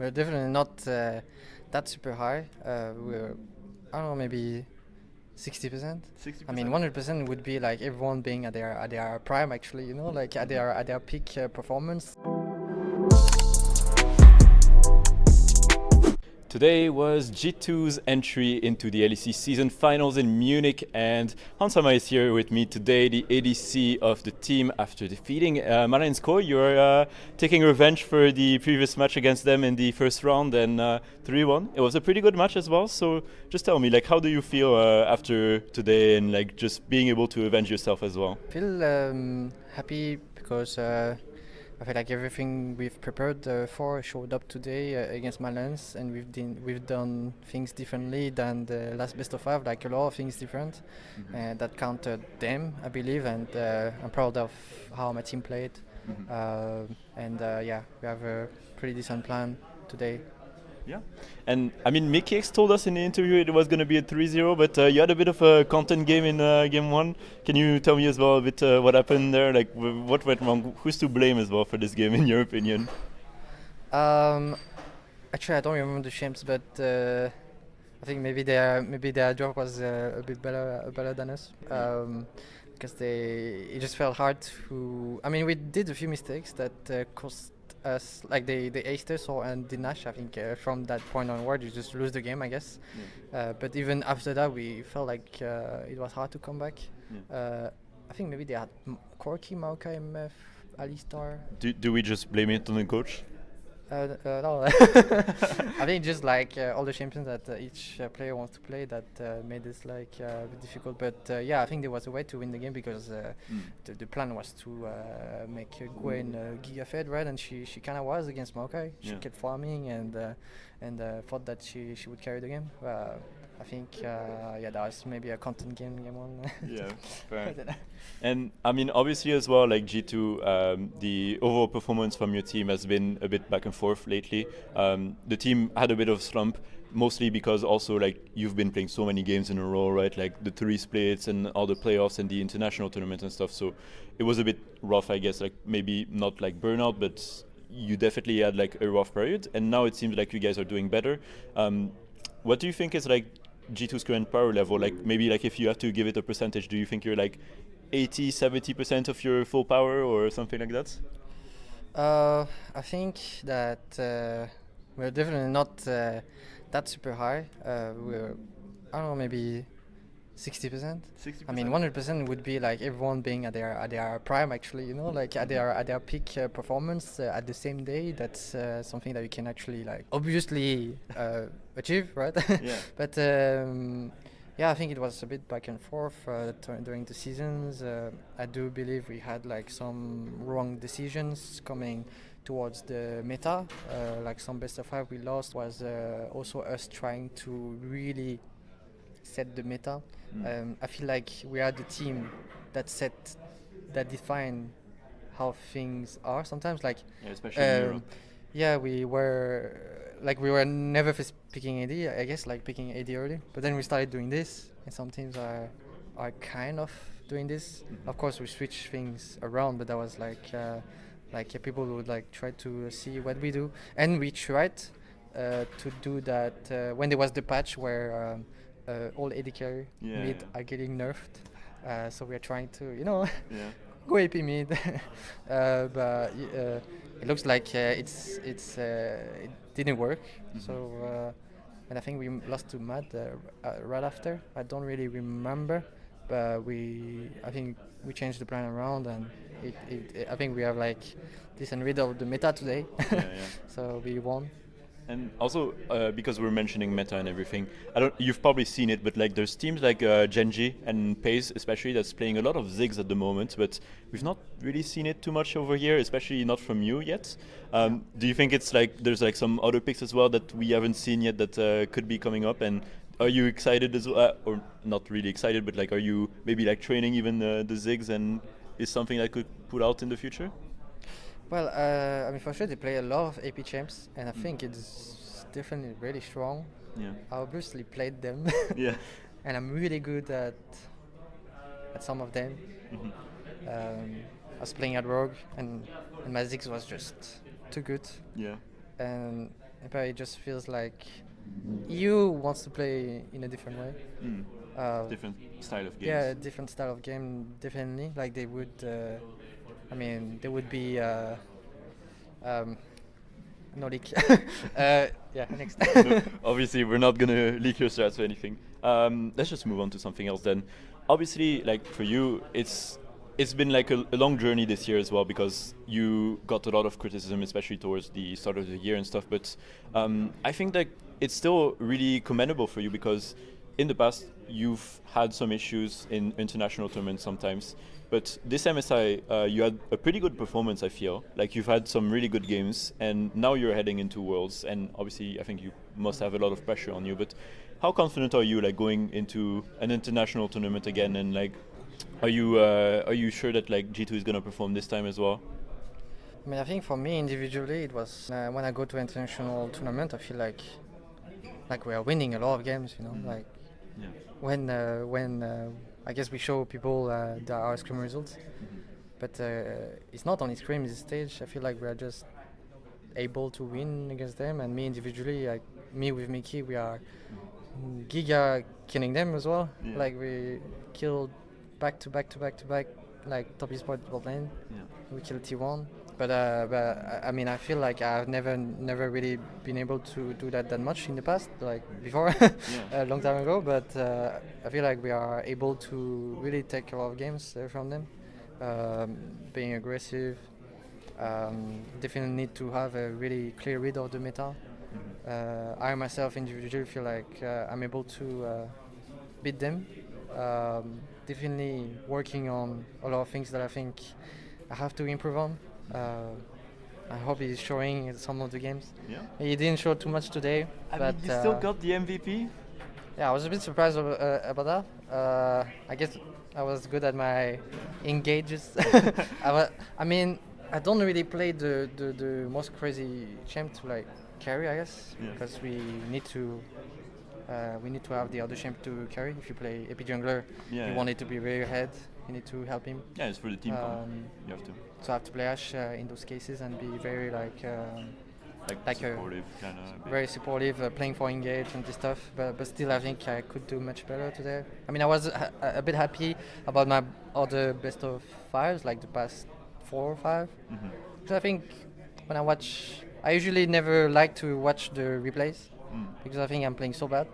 we're definitely not that super high. We're, I don't know, maybe 60%. 60%. I mean, 100% would be like everyone being at their prime, actually. You know, like at their peak performance. Today was G2's entry into the LEC season finals in Munich, and Hansama is here with me today, the ADC of the team after defeating Malensko. You're taking revenge for the previous match against them in the first round and 3-1. It was a pretty good match as well, so just tell me, like, how do you feel after today and like just being able to avenge yourself as well? I feel happy because I feel like everything we've prepared for showed up today against Malens, and we've done things differently than the last best of five, like a lot of things different. That counted them, I believe, and I'm proud of how my team played. Yeah, we have a pretty decent plan today. Yeah, and I mean, Mickey X told us in the interview it was going to be a 3-0, but you had a bit of a content game in game one. Can you tell me as well a bit what happened there? Like, what went wrong? Who's to blame as well for this game, in your opinion? Um, Actually, I don't remember the shapes, but I think maybe their job was a bit better than us. Because it just felt hard to. I mean, we did a few mistakes that cost us, like they aced us and did Nash. I think from that point onward, you just lose the game, I guess. But even after that, we felt like it was hard to come back. I think maybe they had Corky, Mauka, MF, Alistar. Do we just blame it on the coach? No, I think just like all the champions that each player wants to play that made this like a bit difficult. But yeah, I think there was a way to win the game because the plan was to make Gwen Giga Fed, right? And she kind of was against Maokai. She kept farming and thought that she would carry the game. I think that was maybe a content game one. Yeah, fair. And I mean, obviously as well, like G2, the overall performance from your team has been a bit back and forth lately. The team had a bit of slump, mostly because also like you've been playing so many games in a row, right? Like the 3 splits and all the playoffs and the international tournament and stuff. So it was a bit rough, I guess. Like maybe not like burnout, but you definitely had like a rough period. And now it seems like you guys are doing better. What do you think is like G2's current power level? Like maybe like if you have to give it a percentage, do you think you're like 80-70% of your full power or something like that? I think that we're definitely not that super high. We're, I don't know, maybe 60%. 60%. I mean, 100% would be like everyone being at their prime, actually. You know, like at their peak performance at the same day. That's something that you can actually like obviously achieve, right? Yeah. But yeah, I think it was a bit back and forth during the seasons. I do believe we had like some wrong decisions coming towards the meta. Like some best of five we lost was also us trying to really set the meta. I feel like we are the team that define how things are sometimes. Like Yeah, especially in Europe. yeah, we were never picking AD, I guess, like picking AD early. But then we started doing this, and some teams are kind of doing this. Of course, we switch things around, but that was like people would like try to see what we do, and we tried to do that when there was the patch where all AD carry mid are getting nerfed. So we are trying to, go AP mid, but it looks like it didn't work. So and I think we lost to Mad right after. I don't really remember, but I think we changed the plan around, and I think we have like decent rid of the meta today. So we won. And also, because we're mentioning meta and everything, you've probably seen it, but like there's teams like Genji and Pace especially that's playing a lot of Ziggs at the moment, but we've not really seen it too much over here, especially not from you yet. Do you think it's like there's like some other picks as well that we haven't seen yet that could be coming up? And are you excited as well, or not really excited, but like are you maybe like training even the Ziggs, and is something that could put out in the future? Well, I mean, for sure they play a lot of AP champs, and I think it's definitely really strong. Yeah. I obviously played them, Yeah. and I'm really good at some of them. I was playing at Rogue, and my Ziggs was just too good. Yeah. And but it just feels like EU wants to play in a different way. Different style of games. Yeah, different style of game, definitely. Like they would, there would be no leak. Yeah, next. No, obviously, we're not gonna leak your strats or anything. Let's just move on to something else then. Obviously, like for you, it's been like a long journey this year as well because you got a lot of criticism, especially towards the start of the year and stuff. But I think that it's still really commendable for you because in the past you've had some issues in international tournaments sometimes. But this MSI, you had a pretty good performance, I feel. Like you've had some really good games, and now you're heading into Worlds, and obviously I think you must have a lot of pressure on you. But how confident are you, like going into an international tournament again, and like, are you sure that like G2 is gonna perform this time as well? I mean, I think for me individually, it was when I go to international tournament, I feel like we are winning a lot of games. You know, like Yeah. when I guess we show people that our scrim results, but it's not only scrim this stage. I feel like we are just able to win against them, and me individually, like me with Mickey, we are giga killing them as well. Yeah. Like we killed back to back to back to back, like top esports top lane. Yeah. We killed T1. But I mean, I feel like I've never really been able to do that much in the past, like before, a long time ago. But I feel like we are able to really take a lot of games from them, being aggressive. Definitely need to have a really clear read of the meta. I myself individually feel like I'm able to beat them. Definitely working on a lot of things that I think I have to improve on. I hope he's showing in some of the games. Yeah. He didn't show too much today, but you still got the MVP. yeah, I was a bit surprised about that. I guess I was good at my engages. I mean, I don't really play the most crazy champ to like carry, I guess, because we need to have the other champ to carry. If you play AP jungler, you want it to be very ahead. You need to help him. Yeah, it's for the team. You have to. So I have to play Ash in those cases and be very like supportive, kind of. Very supportive, playing for engage and this stuff. But still, I think I could do much better today. I mean, I was a bit happy about my other best of fives, like the past 4 or 5. Because I think when I watch, I usually never like to watch the replays because I think I'm playing so bad.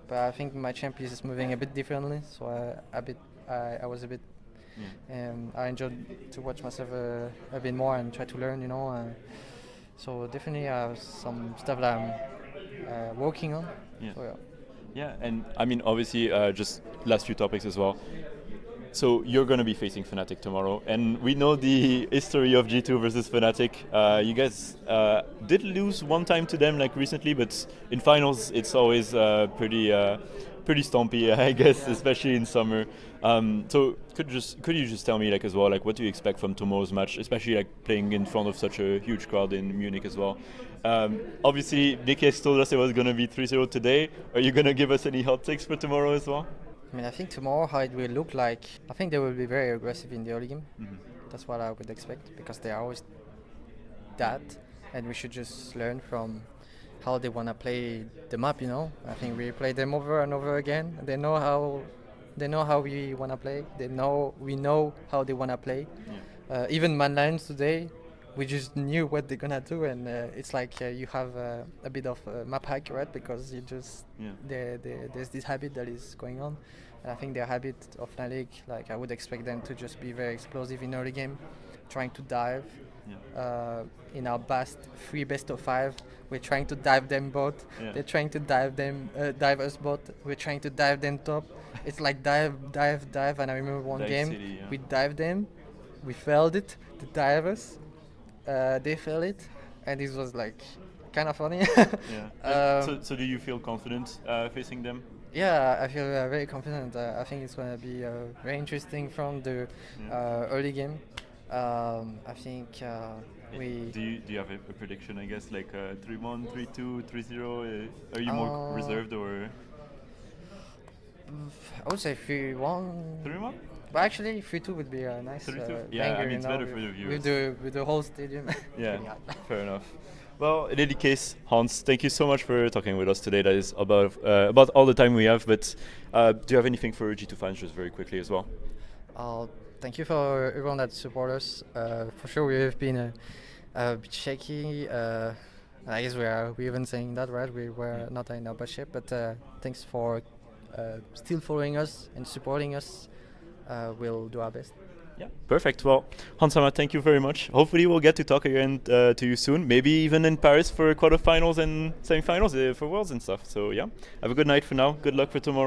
But I think my champ is moving a bit differently, so I was a bit. I enjoyed to watch myself a bit more and try to learn, you know. So definitely some stuff that I'm working on. Yeah. So, yeah, and I mean, obviously, just last few topics as well. So you're going to be facing Fnatic tomorrow, and we know the history of G2 versus Fnatic. You guys did lose one time to them like recently, but in finals it's always pretty stompy, I guess, especially in summer. So could you just tell me like as well, like what do you expect from tomorrow's match, especially like playing in front of such a huge crowd in Munich as well? Obviously, DK told us it was going to be 3-0 today. Are you going to give us any hot takes for tomorrow as well? I mean, I think tomorrow how it will look like, I think they will be very aggressive in the early game. That's what I would expect because they are always that, and we should just learn from how they want to play the map, you know. I think we play them over and over again. They know how we want to play. We know how they want to play. Even Man Lions today, we just knew what they're gonna do, and it's like you have a bit of map hack, right? Because you just there's this habit that is going on, and I think their habit of LEC, like I would expect them to just be very explosive in early game, trying to dive. In our best of 5, we're trying to dive them both. They're trying to dive us both. We're trying to dive them top. It's like dive. And I remember one game City, we dived them, we failed it. They dive us. They failed it, and this was like kind of funny. So do you feel confident facing them? Yeah, I feel very confident. I think it's going to be very interesting from the early game. I think we. Do you have a prediction? I guess like 3-1, 3-2, 3-0. Are you more reserved or? I would say 3-1. 3-1. But actually, 3-2 would be a nice Yeah, banger, I mean, it's better for the viewers. With the whole stadium. Yeah, fair enough. Well, in any case, Hans, thank you so much for talking with us today. That is about all the time we have. But do you have anything for G2 fans, just very quickly as well? Thank you for everyone that support us. For sure, we have been a bit shaky. I guess we're even saying that, right? We were not in our best shape, but thanks for still following us and supporting us. We'll do our best. Yeah, perfect. Well, Hans-Armand, thank you very much. Hopefully we'll get to talk again to you soon. Maybe even in Paris for quarterfinals and semifinals for Worlds and stuff. So yeah, have a good night for now. Good luck for tomorrow.